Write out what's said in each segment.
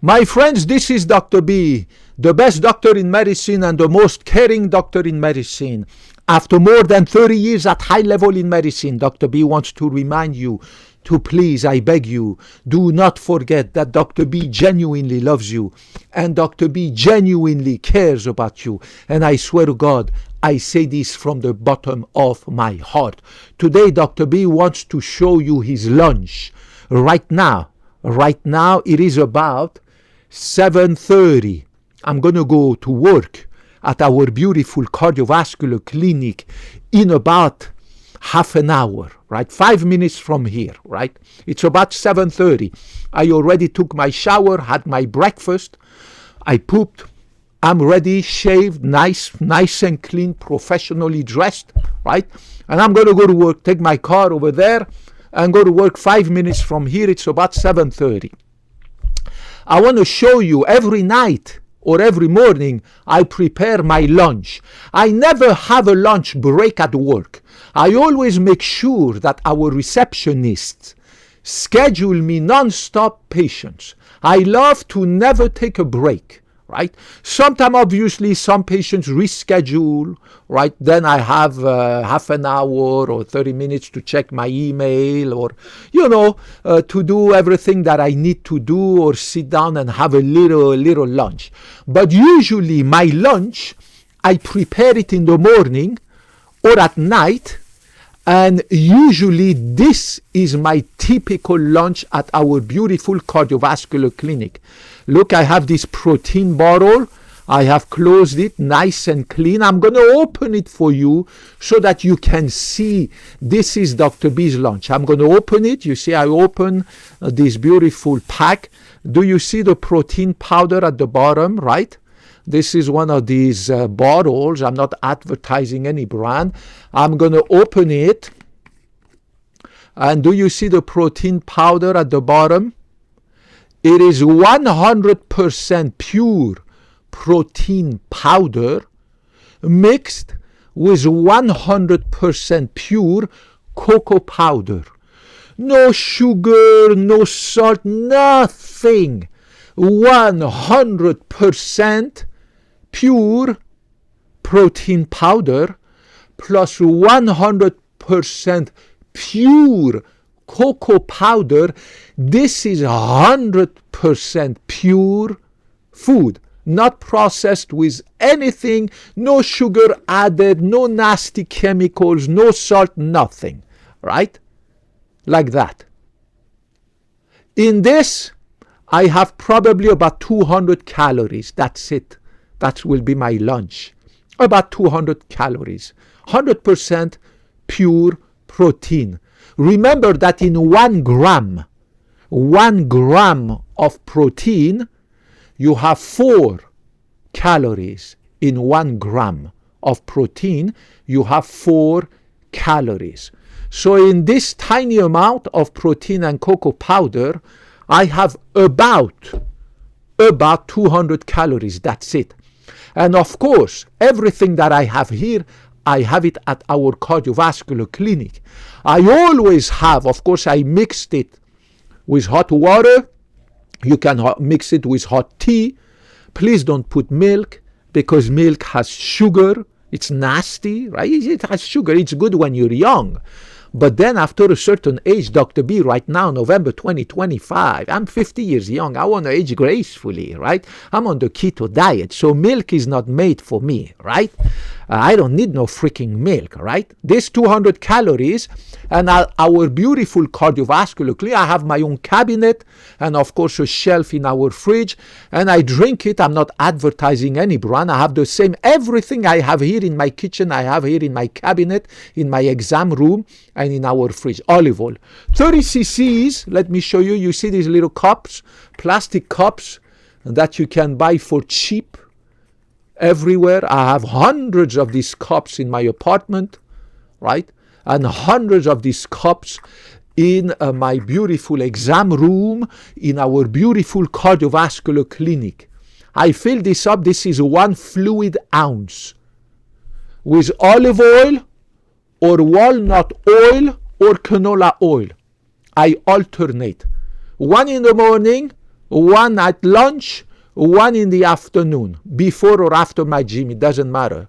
My friends, this is Dr. B, the best doctor in medicine and the most caring doctor in medicine. After more than 30 years at high level in medicine, Dr. B wants to remind you to please, I beg you, do not forget that Dr. B genuinely loves you and Dr. B genuinely cares about you. And I swear to God, I say this from the bottom of my heart. Today, Dr. B wants to show you his lunch. Right now, it is about 7:30. I'm going to go to work at our beautiful cardiovascular clinic in about half an hour, right? 5 minutes from here, right? It's about 7:30. I already took my shower, had my breakfast. I pooped. I'm ready, shaved, nice and clean, professionally dressed, right? And I'm going to go to work, take my car over there and go to work 5 minutes from here. It's about 7:30. I want to show you every night or every morning I prepare my lunch. I never have a lunch break at work. I always make sure that our receptionists schedule me non-stop patients. I love to never take a break, right? Sometimes obviously some patients reschedule, right? Then I have half an hour or 30 minutes to check my email or, to do everything that I need to do or sit down and have a little lunch. But usually my lunch, I prepare it in the morning or at night. And usually this is my typical lunch at our beautiful cardiovascular clinic. Look, I have this protein bottle. I have closed it nice and clean. I'm going to open it for you so that you can see this is Dr. B's lunch. I'm going to open it. You see, I open this beautiful pack. Do you see the protein powder at the bottom, right? This is one of these bottles. I'm not advertising any brand. I'm going to open it. And do you see the protein powder at the bottom? It is 100% pure protein powder mixed with 100% pure cocoa powder. No sugar, no salt, nothing. 100% pure protein powder plus 100% pure cocoa powder. This is 100% pure food, not processed with anything, no sugar added, no nasty chemicals, no salt, nothing, right? Like that. In this, I have probably about 200 calories. That's it. That will be my lunch. About 200 calories. 100% pure protein. Remember that in 1 gram of protein, you have 4 calories. In 1 gram of protein, you have 4 calories. So in this tiny amount of protein and cocoa powder, I have about 200 calories. That's it. And of course, everything that I have here, I have it at our cardiovascular clinic. I always have, of course, I mixed it with hot water. You can mix it with hot tea. Please don't put milk because milk has sugar. It's nasty, right? It has sugar. It's good when you're young. But then after a certain age, Dr. B, right now, November 2025, I'm 50 years young. I want to age gracefully, right? I'm on the keto diet, so milk is not made for me, right? I don't need no freaking milk, right? This 200 calories and our beautiful cardiovascular clinic. I have my own cabinet and of course a shelf in our fridge and I drink it. I'm not advertising any brand. I have the same, everything I have here in my kitchen, I have here in my cabinet, in my exam room and in our fridge. Olive oil. 30 cc's, let me show you. You see these little cups, plastic cups that you can buy for cheap everywhere. I have hundreds of these cups in my apartment, right? And hundreds of these cups in my beautiful exam room, in our beautiful cardiovascular clinic. I fill this up. This is 1 fluid ounce with olive oil or walnut oil or canola oil. I alternate. 1 in the morning, one at lunch, one in the afternoon, before or after my gym, it doesn't matter.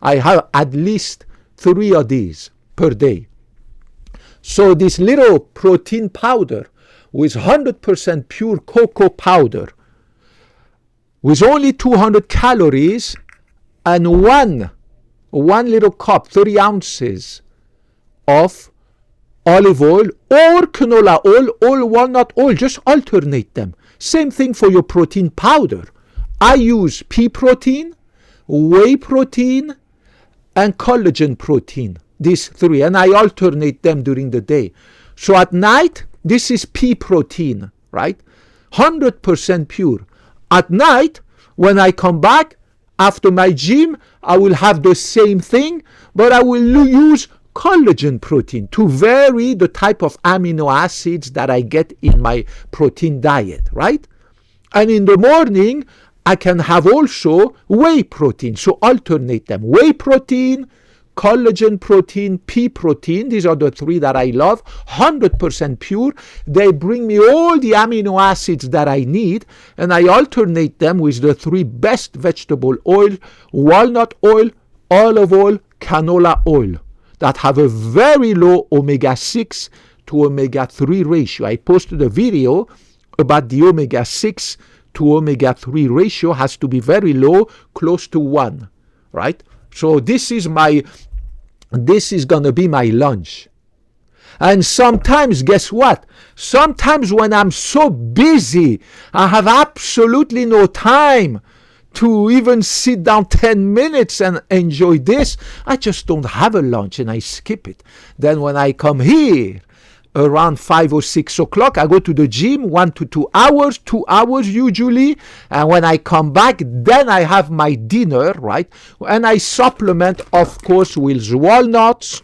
I have at least 3 of these per day. So this little protein powder with 100% pure cocoa powder, with only 200 calories, and one little cup, 30 ounces of olive oil or canola oil or walnut oil, just alternate them. Same thing for your protein powder. I use pea protein, whey protein, and collagen protein, these 3, and I alternate them during the day. So at night, this is pea protein, right? 100% pure. At night, when I come back after my gym, I will have the same thing, but I will use collagen protein to vary the type of amino acids that I get in my protein diet, right? And in the morning, I can have also whey protein, so alternate them. Whey protein, collagen protein, pea protein, these are the 3 that I love, 100% pure. They bring me all the amino acids that I need, and I alternate them with the 3 best vegetable oil, walnut oil, olive oil, canola oil, that have a very low omega-6 to omega-3 ratio. I posted a video about the omega-6 to omega-3 ratio has to be very low, close to 1, right? So this is going to be my lunch. And sometimes, guess what? Sometimes when I'm so busy, I have absolutely no time to even sit down 10 minutes and enjoy this. I just don't have a lunch and I skip it. Then when I come here, around 5 or 6 o'clock, I go to the gym 1 to 2 hours, 2 hours usually, and when I come back, then I have my dinner, right? And I supplement, of course, with walnuts.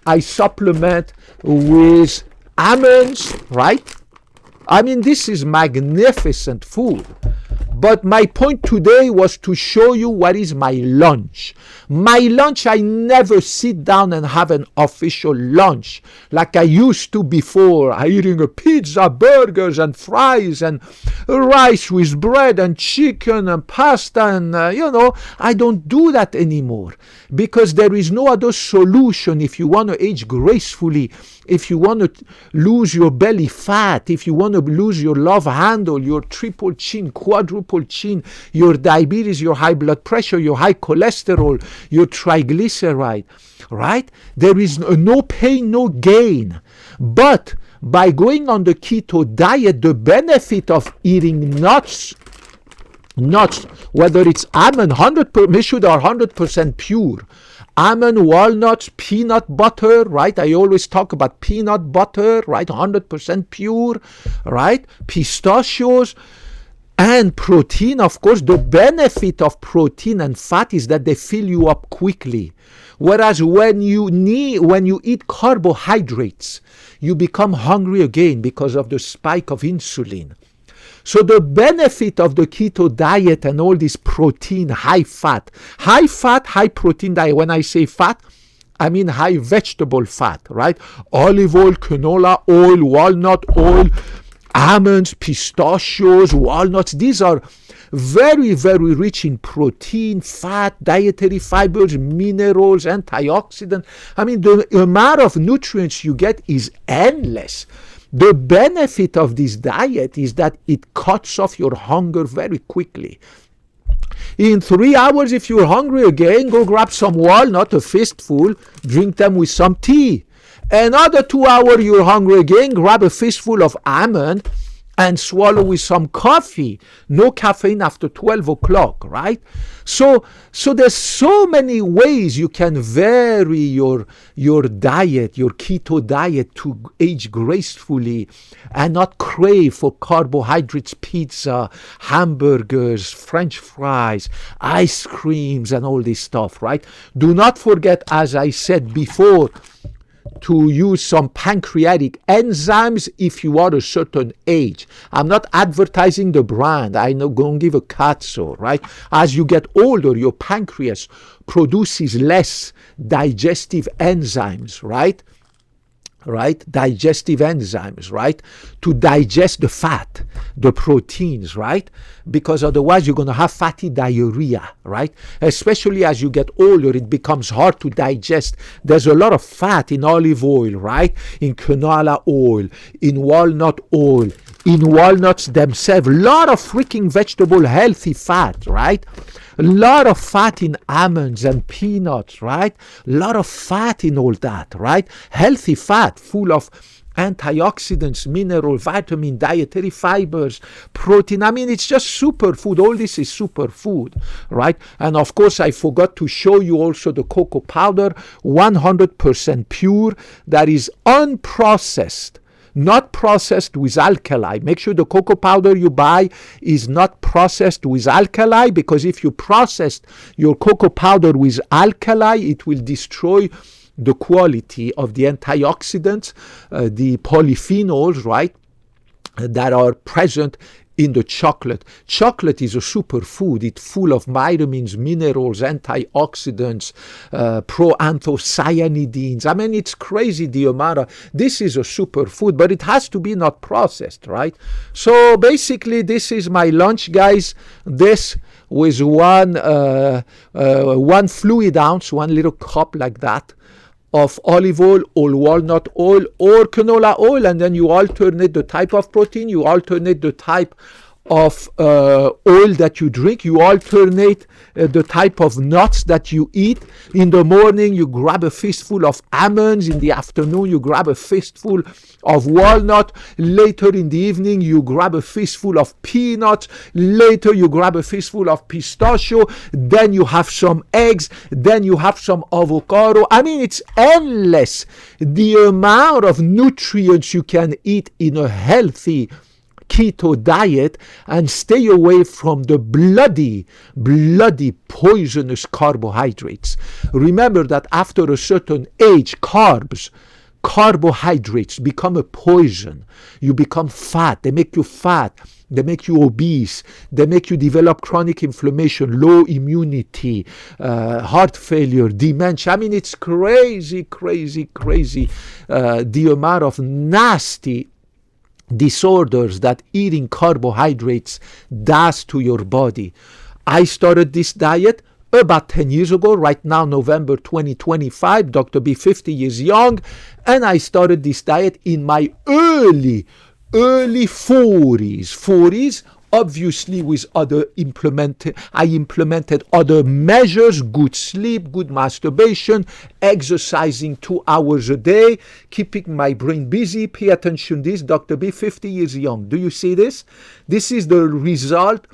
I supplement with almonds, right? I mean, this is magnificent food. But my point today was to show you what is my lunch. My lunch, I never sit down and have an official lunch like I used to before. I eating a pizza, burgers, and fries, and rice with bread, and chicken, and pasta, and I don't do that anymore. Because there is no other solution if you want to age gracefully, if you want to lose your belly fat, if you want to lose your love handle, your triple chin, quadruple chin, your diabetes, your high blood pressure, your high cholesterol, your triglyceride, right? There is no pain, no gain. But by going on the keto diet, the benefit of eating nuts, whether it's almond, make sure they are 100% pure. Almond, walnuts, peanut butter, right? I always talk about peanut butter, right? 100% pure, right? Pistachios and protein, of course. The benefit of protein and fat is that they fill you up quickly. Whereas when you eat carbohydrates, you become hungry again because of the spike of insulin. So the benefit of the keto diet and all this protein, high fat, high protein diet, when I say fat, I mean high vegetable fat, right? Olive oil, canola oil, walnut oil, almonds, pistachios, walnuts, these are very, very rich in protein, fat, dietary fibers, minerals, antioxidants. I mean, the amount of nutrients you get is endless. The benefit of this diet is that it cuts off your hunger very quickly. In 3 hours, if you're hungry again, go grab some walnut, a fistful, drink them with some tea. Another 2 hours, you're hungry again, grab a fistful of almond and swallow with some coffee. No caffeine after 12 o'clock, right? So there's so many ways you can vary your diet, your keto diet, to age gracefully and not crave for carbohydrates, pizza, hamburgers, French fries, ice creams, and all this stuff, right? Do not forget, as I said before, to use some pancreatic enzymes if you are a certain age. I'm not advertising the brand. I'm not going to give a cut, so, right? As you get older, your pancreas produces less digestive enzymes, right? right? Digestive enzymes, right? To digest the fat, the proteins, right? Because otherwise you're going to have fatty diarrhea, right? Especially as you get older, it becomes hard to digest. There's a lot of fat in olive oil, right? In canola oil, in walnut oil, in walnuts themselves. A lot of freaking vegetable healthy fat, right? A lot of fat in almonds and peanuts, right? A lot of fat in all that, right? Healthy fat, full of antioxidants, mineral, vitamin, dietary fibers, protein. I mean, it's just superfood. All this is superfood, right? And of course, I forgot to show you also the cocoa powder, 100% pure, that is unprocessed. Not processed with alkali. Make sure the cocoa powder you buy is not processed with alkali, because if you process your cocoa powder with alkali, it will destroy the quality of the antioxidants, the polyphenols, right, that are present in the chocolate. Chocolate is a superfood. It's full of vitamins, minerals, antioxidants, proanthocyanidins. I mean, it's crazy the amount of, this is a superfood, but it has to be not processed, right? So basically, this is my lunch, guys. This with one fluid ounce, one little cup like that, of olive oil or walnut oil or canola oil, and then you alternate the type of protein, you alternate the type of oil that you drink, you alternate the type of nuts that you eat. In the morning, you grab a fistful of almonds. In the afternoon, you grab a fistful of walnut. Later in the evening, you grab a fistful of peanuts. Later, you grab a fistful of pistachio. Then you have some eggs. Then you have some avocado. I mean, it's endless the amount of nutrients you can eat in a healthy keto diet, and stay away from the bloody poisonous carbohydrates. Remember that after a certain age, carbohydrates become a poison. You become fat. They make you fat. They make you obese. They make you develop chronic inflammation, low immunity, heart failure, dementia. I mean, it's crazy, the amount of nasty disorders that eating carbohydrates does to your body. I started this diet about 10 years ago, right now, November 2025, Dr. B, 50 years young, and I started this diet in my early 40s, obviously with I implemented other measures, good sleep, good masturbation, exercising 2 hours a day, keeping my brain busy. Pay attention to this, Dr. B, 50 years young. Do you see this? This is the result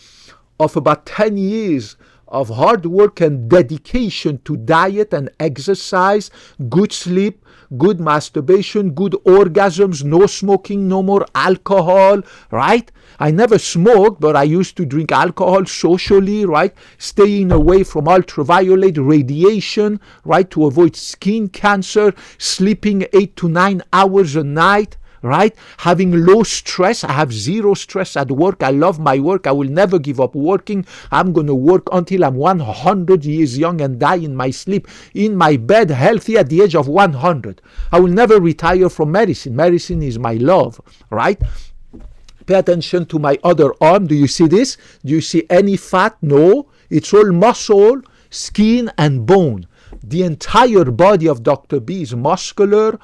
of about 10 years of hard work and dedication to diet and exercise, good sleep, good masturbation, good orgasms, no smoking, no more alcohol, right? I never smoked, but I used to drink alcohol socially, right? Staying away from ultraviolet radiation, right? To avoid skin cancer, sleeping 8 to 9 hours a night, right? Having low stress. I have zero stress at work. I love my work. I will never give up working. I'm going to work until I'm 100 years young and die in my sleep, in my bed, healthy at the age of 100. I will never retire from medicine. Medicine is my love, right? Pay attention to my other arm. Do you see this? Do you see any fat? No. It's all muscle, skin, and bone. The entire body of Dr. B is muscular,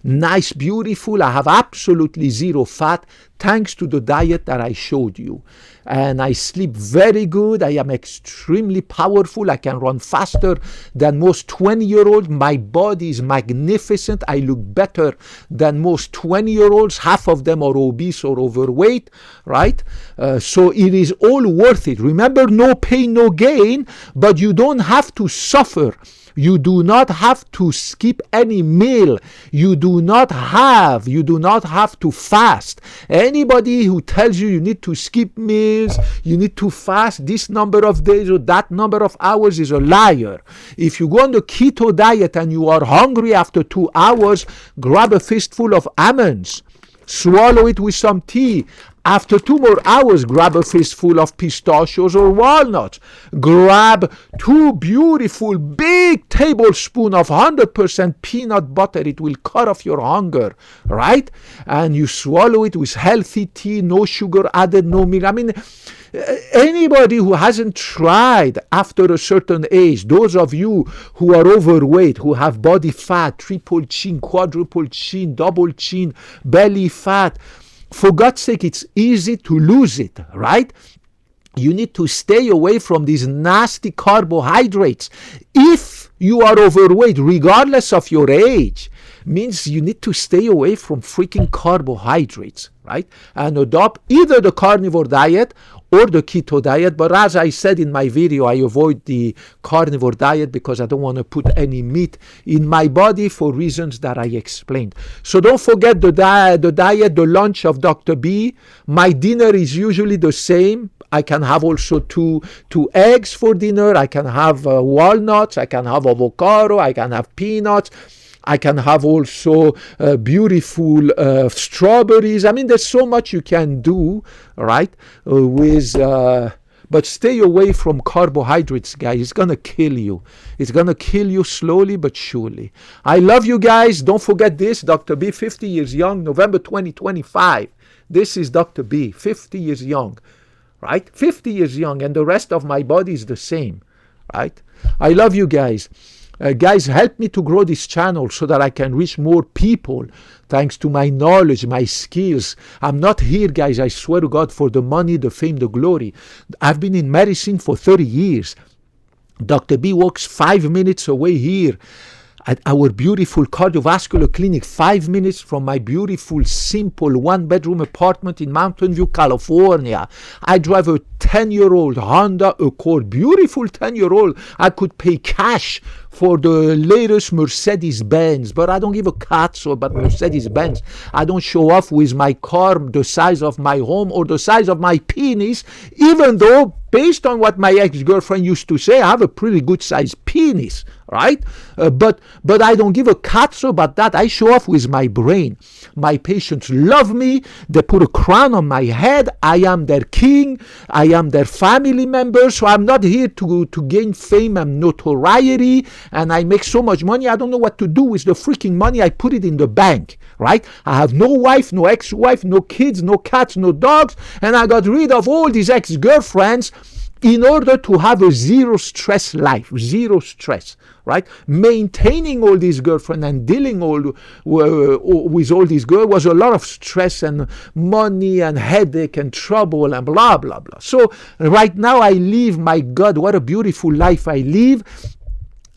nice, beautiful. I have absolutely zero fat thanks to the diet that I showed you. And I sleep very good. I am extremely powerful. I can run faster than most 20-year-olds. My body is magnificent. I look better than most 20-year-olds. Half of them are obese or overweight, right? So it is all worth it. Remember, no pain, no gain, but you don't have to suffer. You do not have to skip any meal. You do not have to fast. Anybody who tells you need to skip meals, you need to fast this number of days or that number of hours is a liar. If you go on the keto diet and you are hungry after 2 hours, grab a fistful of almonds. Swallow it with some tea. After 2 more hours, grab a fistful of pistachios or walnuts. Grab 2 beautiful big tablespoons of 100% peanut butter. It will cut off your hunger, right? And you swallow it with healthy tea, no sugar added, no milk. I mean, anybody who hasn't tried after a certain age, those of you who are overweight, who have body fat, triple chin, quadruple chin, double chin, belly fat, for God's sake, it's easy to lose it, right? You need to stay away from these nasty carbohydrates. If you are overweight, regardless of your age, means you need to stay away from freaking carbohydrates, right? And adopt either the carnivore diet or the keto diet. But as I said in my video, I avoid the carnivore diet because I don't want to put any meat in my body for reasons that I explained. So don't forget the diet, the lunch of Dr. B. My dinner is usually the same. I can have also two eggs for dinner. I can have walnuts. I can have avocado. I can have peanuts. I can have also beautiful strawberries. I mean, there's so much you can do, right? But stay away from carbohydrates, guys. It's going to kill you. It's going to kill you slowly but surely. I love you guys. Don't forget this. Dr. B, 50 years young, November 2025. This is Dr. B, 50 years young, right? 50 years young, and the rest of my body is the same, right? I love you guys. Guys, help me to grow this channel so that I can reach more people thanks to my knowledge, my skills. I'm not here, guys, I swear to God, for the money, the fame, the glory. I've been in medicine for 30 years. Dr. B works 5 minutes away here at our beautiful cardiovascular clinic, 5 minutes from my beautiful, simple 1-bedroom apartment in Mountain View, California. I drive a 10-year-old Honda Accord, beautiful 10-year-old. I could pay cash for the latest Mercedes-Benz, but I don't give a cat's about Mercedes-Benz. I don't show off with my car the size of my home or the size of my penis, even though, based on what my ex-girlfriend used to say, I have a pretty good sized penis, right? But I don't give a cat's about that. I show off with my brain. My patients love me. They put a crown on my head. I am their king. I am their family member. So I'm not here to gain fame and notoriety. And I make so much money, I don't know what to do with the freaking money. I put it in the bank, right? I have no wife, no ex-wife, no kids, no cats, no dogs. And I got rid of all these ex-girlfriends in order to have a zero stress life, zero stress, right? Maintaining all these girlfriends and dealing with all these girls was a lot of stress and money and headache and trouble and blah, blah, blah. So right now I live, my God, what a beautiful life I live.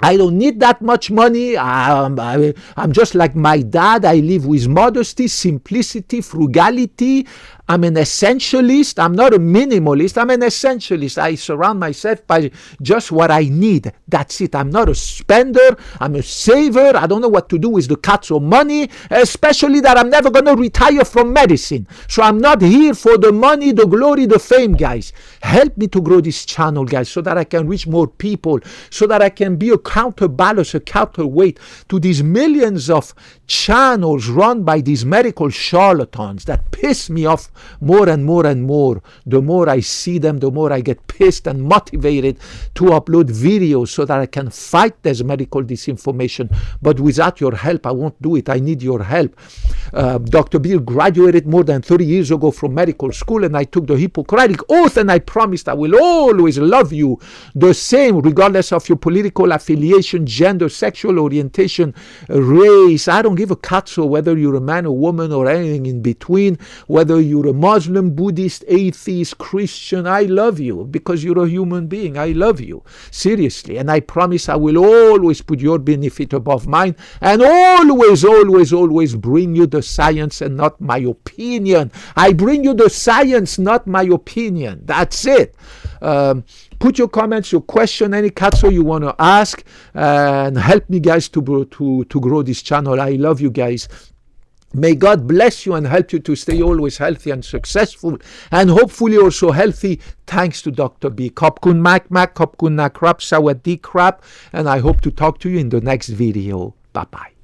I don't need that much money. I'm just like my dad. I live with modesty, simplicity, frugality. I'm an essentialist. I'm not a minimalist. I'm an essentialist. I surround myself by just what I need. That's it. I'm not a spender. I'm a saver. I don't know what to do with the cuts of money, especially that I'm never going to retire from medicine. So I'm not here for the money, the glory, the fame, guys. Help me to grow this channel, guys, so that I can reach more people, so that I can be a counterbalance, a counterweight to these millions of channels run by these medical charlatans that piss me off more and more and more. The more I see them, the more I get pissed and motivated to upload videos so that I can fight this medical disinformation. But without your help, I won't do it. I need your help. Dr. Bill graduated more than 30 years ago from medical school, and I took the Hippocratic Oath, and I promised I will always love you the same, regardless of your political affiliation, gender, sexual orientation, race. I don't give a catso whether you're a man or woman or anything in between, whether you're a Muslim, Buddhist, atheist, Christian. I love you because you're a human being. I love you, seriously. And I promise I will always put your benefit above mine, and always, always, always bring you the science and not my opinion. I bring you the science, not my opinion. That's it. Put your comments, your question, any catso you want to ask, and help me, guys, to grow this channel. I love you guys. May God bless you and help you to stay always healthy and successful, and hopefully also healthy, thanks to Dr. B. Khop-kun mak mak, khop-kun na krap, sawadee krap, and I hope to talk to you in the next video. Bye-bye.